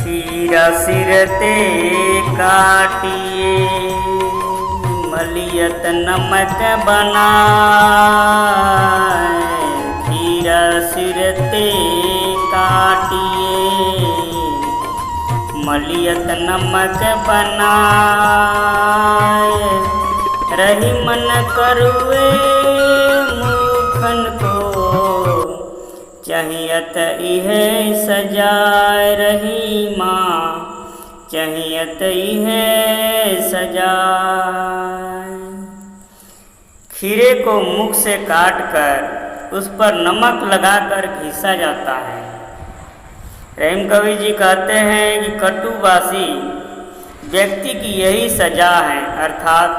खीरा सिर ते काटिए मलियत नमक बनाए। खीरा सिर ते काटिए मलियत नमक बनाए। रही मन करुए मुखन को चाहियत इहे सजाए। रही माँ चाहियत इहे सजाए। खीरे को मुख से काटकर उस पर नमक लगाकर घिसा जाता है। रहीम कवि जी कहते हैं कि कटुवासी व्यक्ति की यही सजा है, अर्थात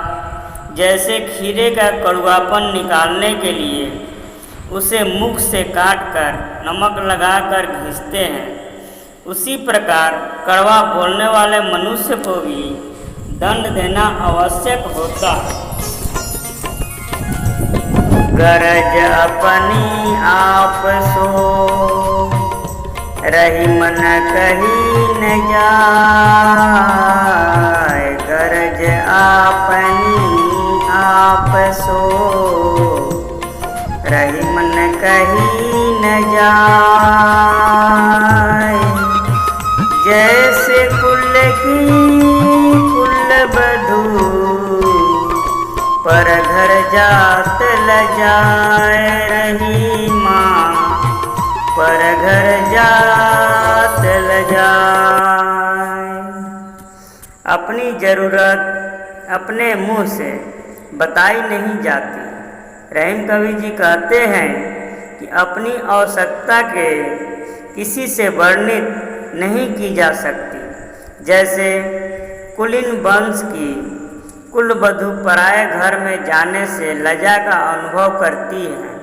जैसे खीरे का कड़वापन निकालने के लिए उसे मुख से काटकर नमक लगाकर घिसते हैं, उसी प्रकार कड़वा बोलने वाले मनुष्य को भी दंड देना आवश्यक होता है। गरज अपनी आप सो रही मन कहीं न जाए। गरज अपनी आप सो रही मन कहीं न जाए। जैसे कुल की कुलवधू पर घर जात ल जाए। रही माँ पर घर जात ल जाए। अपनी जरूरत अपने मुँह से बताई नहीं जाती। रहीम कवि जी कहते हैं कि अपनी आवश्यकता के किसी से वर्णित नहीं की जा सकती। जैसे कुलीन वंश की कुलवधू पराये घर में जाने से लज्जा का अनुभव करती है।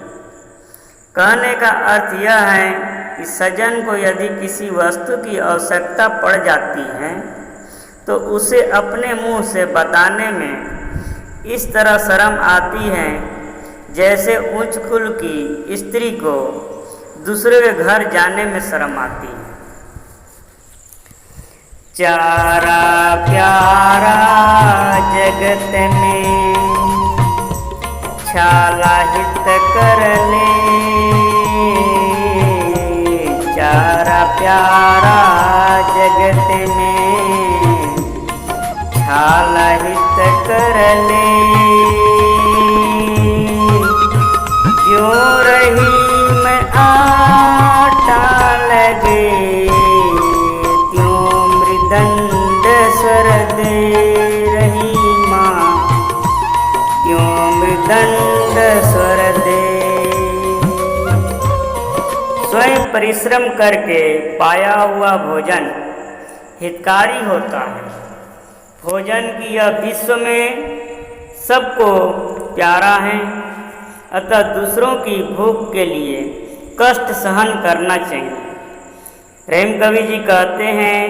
कहने का अर्थ यह है कि सज्जन को यदि किसी वस्तु की आवश्यकता पड़ जाती है तो उसे अपने मुंह से बताने में इस तरह शर्म आती है जैसे उच्च कुल की स्त्री को दूसरे के घर जाने में शर्म आती है। चारा प्यारा जगत में छाला हित कर ले। चारा प्यारा जगत में छाला हित कर ले। क्यों रही मैं आटा लगे त्यों मृदंड स्वर दे। रही माँ क्यों मृदंड स्वर दे। स्वयं परिश्रम करके पाया हुआ भोजन हितकारी होता है। भोजन की यह विश्व में सबको प्यारा है, अतः दूसरों की भूख के लिए कष्ट सहन करना चाहिए। रहीम कवि जी कहते हैं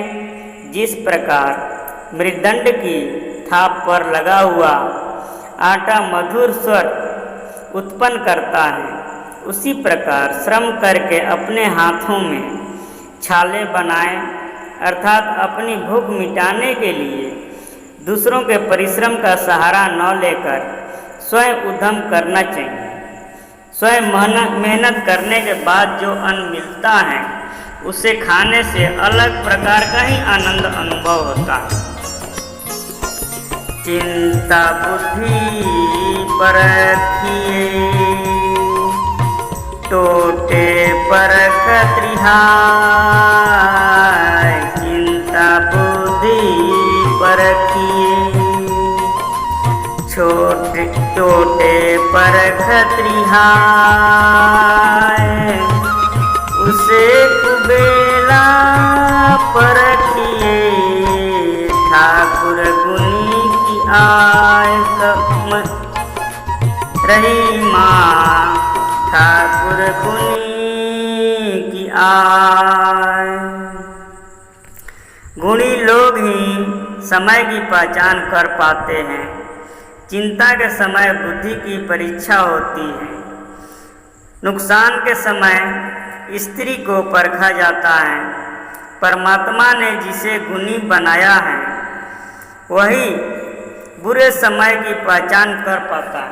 जिस प्रकार मृदंड की थाप पर लगा हुआ आटा मधुर स्वर उत्पन्न करता है, उसी प्रकार श्रम करके अपने हाथों में छाले बनाए, अर्थात अपनी भूख मिटाने के लिए दूसरों के परिश्रम का सहारा न लेकर स्वयं उद्यम करना चाहिए। स्वयं मेहनत करने के बाद जो अन्न मिलता है उसे खाने से अलग प्रकार का ही आनंद अनुभव होता है। चिंता बुद्धि परखिए टोटे परख त्रिहाय। चिंता बुद्धि परखिए टोटे परख त्रिहाय। उसे कुबेला परखिए ठाकुर गुनी की आय। रही माँ ठाकुर गुनी की आय। गुणी लोग ही समय की पहचान कर पाते हैं। चिंता के समय बुद्धि की परीक्षा होती है। नुकसान के समय स्त्री को परखा जाता है, परमात्मा ने जिसे गुणी बनाया है वही बुरे समय की पहचान कर पाता है।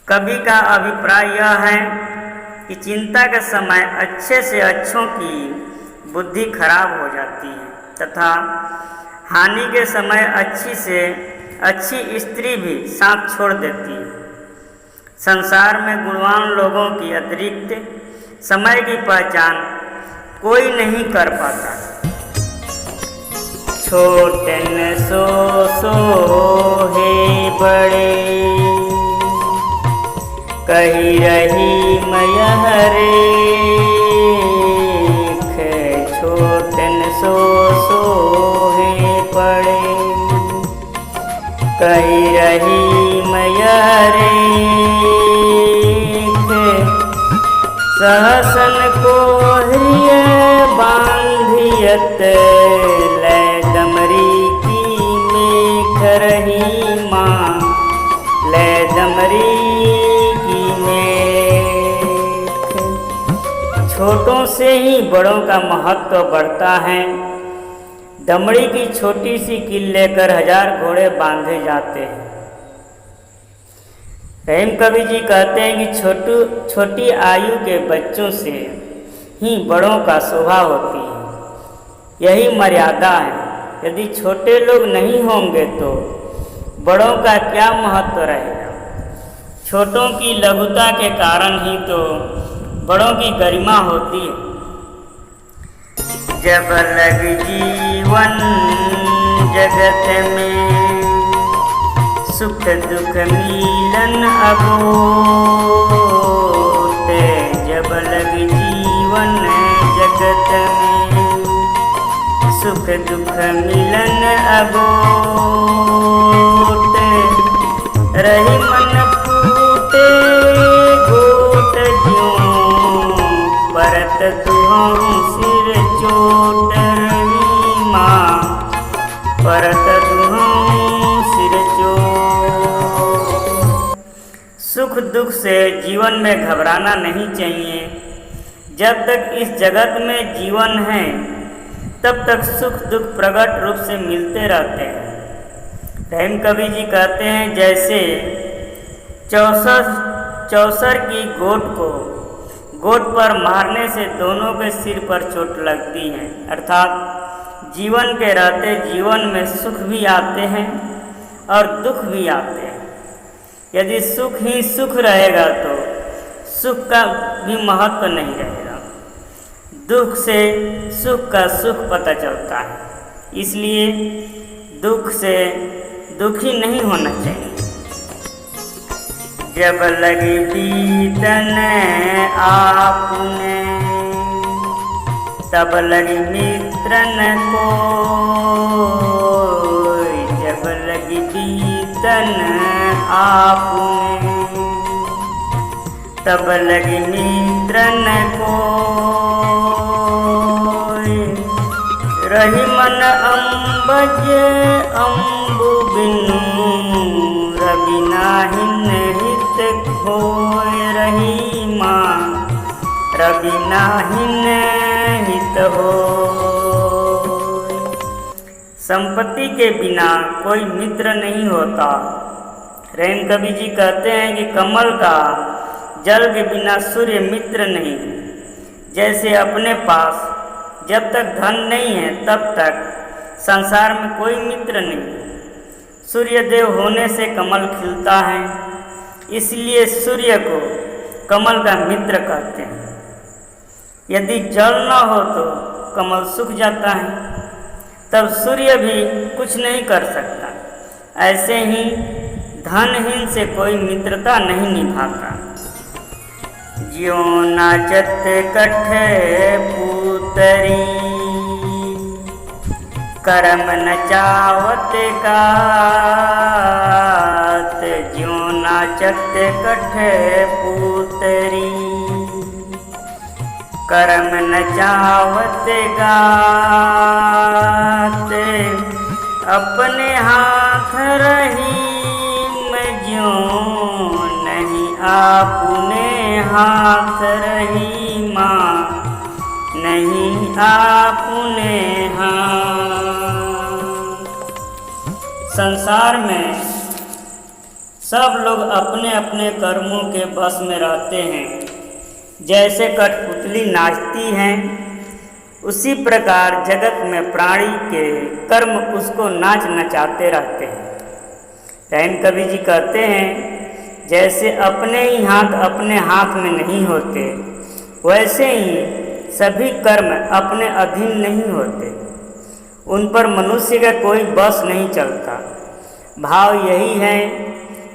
कवि का अभिप्राय यह है कि चिंता के समय अच्छे से अच्छों की बुद्धि खराब हो जाती है तथा हानि के समय अच्छी से अच्छी स्त्री भी साथ छोड़ देती है। संसार में गुणवान लोगों की अतिरिक्त समय की पहचान कोई नहीं कर पाता। छोटे न सो हे बड़े, कही रही मैया रेख। छोटे न सो हे बड़े, कही रही मैया रेख। सहसन को हृदय बांधियत, लै दमरी की मेघ रही माँ। लै दमरी की मेघ। छोटों से ही बड़ों का महत्व बढ़ता है। दमड़ी की छोटी सी कील लेकर 1000 घोड़े बांधे जाते हैं। रहीम कवि जी कहते हैं कि छोटी आयु के बच्चों से ही बड़ों का शोभा होती है। यही मर्यादा है। यदि छोटे लोग नहीं होंगे तो बड़ों का क्या महत्व रहेगा। छोटों की लघुता के कारण ही तो बड़ों की गरिमा होती है। जब लग जीवन जगत में, सुख दुख मिलन अबोट। जब लग जीवन जगत में, सुख दुख मिलन अबोट। रही मन फूटे गोट ज्यों, परत दुहौं सिर चोट। रही माँ परत दुहौं सिर चोट। सुख दुख से जीवन में घबराना नहीं चाहिए। जब तक इस जगत में जीवन है तब तक सुख दुख प्रकट रूप से मिलते रहते हैं। रहीम कवि जी कहते हैं जैसे चौसर की गोट पर मारने से दोनों के सिर पर चोट लगती है। अर्थात जीवन के रहते जीवन में सुख भी आते हैं और दुख भी आते हैं। यदि सुख ही सुख रहेगा तो सुख का भी महत्व नहीं रहेगा। दुख से सुख का सुख पता चलता है। इसलिए दुख से दुखी नहीं होना चाहिए। जब लगी बीतन आपने, तब लगी मित्रन को। जब लगी बीतन आपने, तब लगी मित्रन को। रही मन अम्बज अम्बु बिनु, रवि नाहिन हित खोय। रही माँ रवि नाहिन हित हो। संपत्ति के बिना कोई मित्र नहीं होता। रहीम कवि जी कहते हैं कि कमल का जल के बिना सूर्य मित्र नहीं। जैसे अपने पास जब तक धन नहीं है तब तक संसार में कोई मित्र नहीं। सूर्यदेव होने से कमल खिलता है, इसलिए सूर्य को कमल का मित्र कहते हैं। यदि जल न हो तो कमल सूख जाता है, तब सूर्य भी कुछ नहीं कर सकता। ऐसे ही धनहीन से कोई मित्रता नहीं निभाता। ज्यों नाचत कठ पूतरी, करम नचावत गात। ज्यों नाचत कठ पूतरी, करम नचावत गात। अपने हाथ रही मैं ज्यों नहीं, आपने हाथ रही माँ नहीं आपने हाथ। संसार में सब लोग अपने अपने कर्मों के बस में रहते हैं। जैसे कठपुतली नाचती हैं, उसी प्रकार जगत में प्राणी के कर्म उसको नाच नचाते रहते हैं। रहीम कबीर जी कहते हैं, जैसे अपने ही हाथ अपने हाथ में नहीं होते, वैसे ही सभी कर्म अपने अधीन नहीं होते, उन पर मनुष्य का कोई बस नहीं चलता। भाव यही है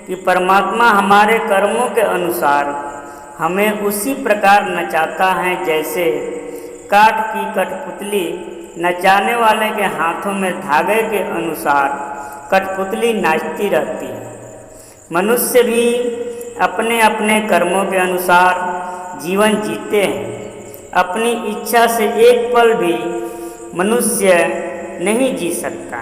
कि परमात्मा हमारे कर्मों के अनुसार हमें उसी प्रकार नचाता है जैसे काठ की कठपुतली नचाने वाले के हाथों में धागे के अनुसार कठपुतली नाचती रहती है। मनुष्य भी अपने अपने कर्मों के अनुसार जीवन जीते हैं। अपनी इच्छा से एक पल भी मनुष्य नहीं जी सकता।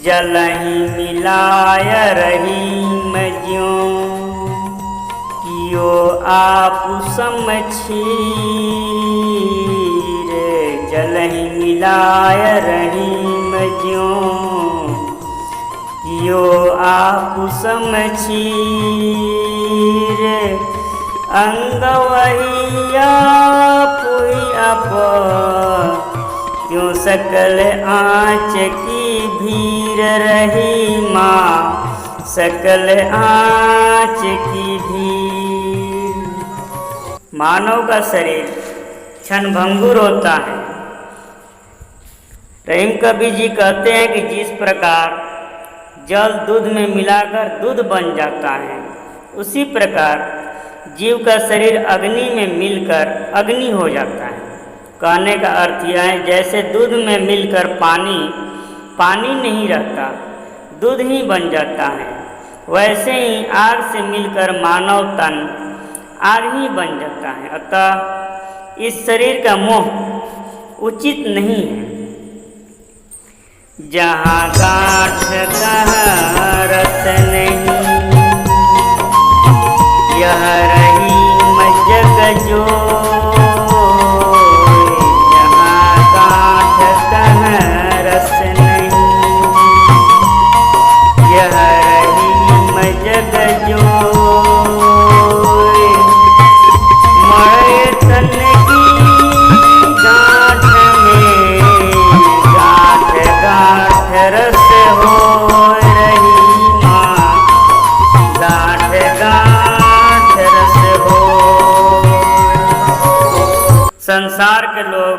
जलहि मिलाय रहीम ज्यों, कियो आप समझीरे। जलहि मिलाय रहीम ज्यों, कियो आप समझीरे। अंग वही आप ही आप, क्यों सकल आँच की भीर रही माँ, सकल आँच की भीर। मानव का शरीर क्षणभंगुर होता है। रहीम कबीर जी कहते हैं कि जिस प्रकार जल दूध में मिलाकर दूध बन जाता है, उसी प्रकार जीव का शरीर अग्नि में मिलकर अग्नि हो जाता है। कहने का अर्थ यह है, जैसे दूध में मिलकर पानी नहीं रहता, दूध ही बन जाता है, वैसे ही आग से मिलकर मानव तन आग ही बन जाता है। अतः इस शरीर का मोह उचित नहीं है। जहाँ गांठ तहाँ रस नहीं, यह रहीम जग जोय। जहाँ गांठ तहाँ रस नहीं, यह रहीम जग जोय। मरे तन की गांठ में गांठ गांठ रस होय रहीमा, गांठ गांठ रस होय। संसार के लोग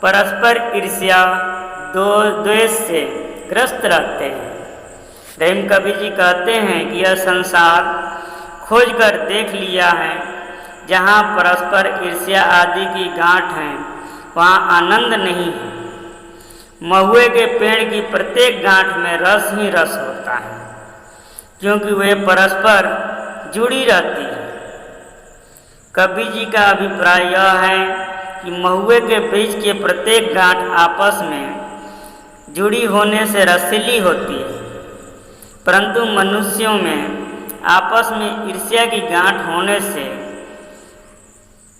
परस्पर ईर्ष्या द्वेष से ग्रस्त रहते हैं। रहीम कबीर जी कहते हैं कि यह संसार खोज कर देख लिया है, जहाँ परस्पर ईर्ष्या आदि की गांठ है, वहाँ आनंद नहीं है। महुए के पेड़ की प्रत्येक गांठ में रस ही रस होता है, क्योंकि वे परस्पर जुड़ी रहती है। कबीर जी का अभिप्राय यह है कि महुए के बीज के प्रत्येक गांठ आपस में जुड़ी होने से रसीली होती है, परंतु मनुष्यों में आपस में ईर्ष्या की गांठ होने से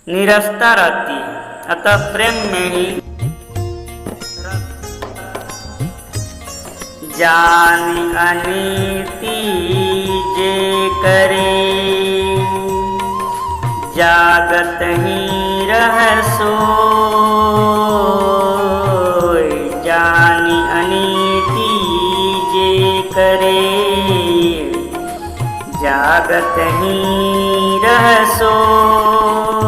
नीरसता रहती है। अतः प्रेम में ही जानि अनीति जे करे, जागत ही रह सोय। जानि अनीति जे करे, जागत ही रह सोय।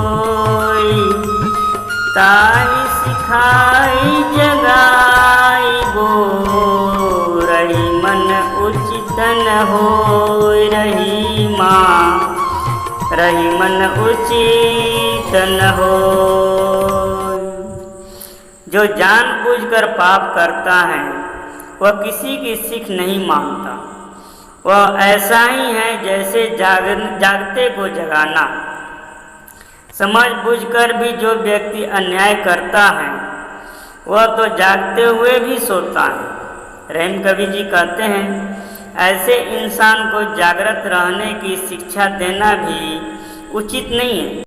ताहि सिखाई जगाई गो, रही मन उचित न होय रहीमा, रही मन उचित न होय। जो जानबूझकर पाप करता है वह किसी की सीख नहीं मानता। वह ऐसा ही है जैसे जागते को जगाना। समझ बूझकर भी जो व्यक्ति अन्याय करता है वह तो जागते हुए भी सोता है। रहीम कबीर जी कहते हैं, ऐसे इंसान को जागृत रहने की शिक्षा देना भी उचित नहीं है।